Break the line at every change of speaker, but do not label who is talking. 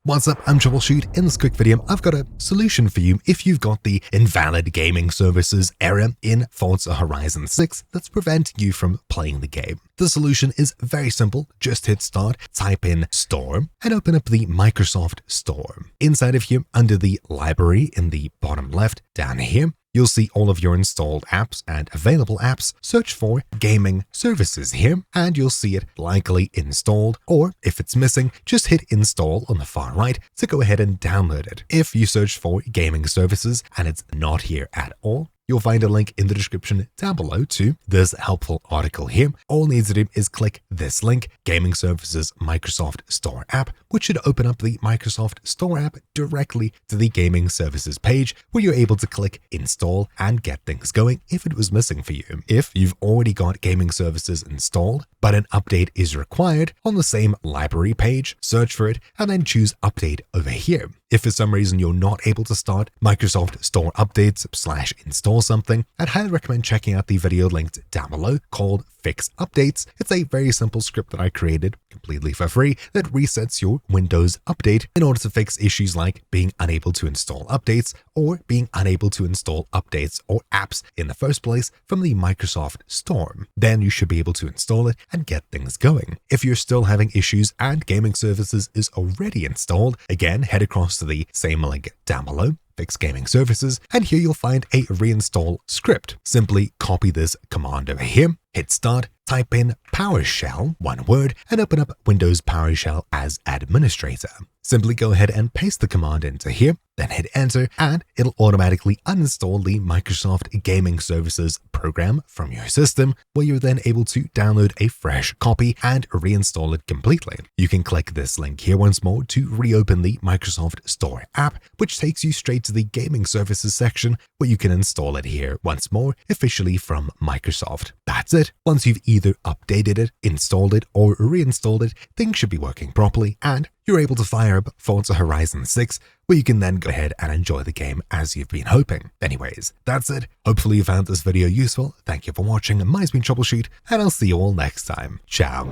What's up, I'm Troubleshoot. In this quick video, I've got a solution for you if you've got the Invalid Gaming Services error in Forza Horizon 6 that's preventing you from playing the game. The solution is very simple. Just hit start, type in store, and open up the Microsoft Store. Inside of here, under the library in the bottom left, down here, you'll see all of your installed apps and available apps. Search for Gaming Services here, and you'll see it likely installed, or if it's missing, just hit install on the far right to go ahead and download it. If you search for Gaming Services and it's not here at all, you'll find a link in the description down below to this helpful article here. All you need to do is click this link, Gaming Services Microsoft Store app, which should open up the Microsoft Store app directly to the Gaming Services page where you're able to click install and get things going if it was missing for you. If you've already got Gaming Services installed, but an update is required, on the same library page, search for it and then choose update over here. If for some reason you're not able to start Microsoft Store updates / install something, I'd highly recommend checking out the video linked down below called Fix Updates. It's a very simple script that I created completely for free that resets your Windows update in order to fix issues like being unable to install updates or being unable to install updates or apps in the first place from the Microsoft Store. Then you should be able to install it and get things going. If you're still having issues and Gaming Services is already installed, again, head across to the same link down below, Fix Gaming Services, and here you'll find a reinstall script. Simply copy this command over here, hit start, type in PowerShell, one word, and open up Windows PowerShell as administrator. Simply go ahead and paste the command into here, then hit enter, and it'll automatically uninstall the Microsoft Gaming Services program from your system, where you're then able to download a fresh copy and reinstall it completely. You can click this link here once more to reopen the Microsoft Store app, which takes you straight to the Gaming Services section, where you can install it here once more officially from Microsoft. That's it. Once you've either updated it, installed it, or reinstalled it, things should be working properly, and you're able to fire up Forza Horizon 6, where you can then go ahead and enjoy the game as you've been hoping. Anyways, that's it. Hopefully you found this video useful. Thank you for watching. Mine's been Troubleshoot, and I'll see you all next time. Ciao.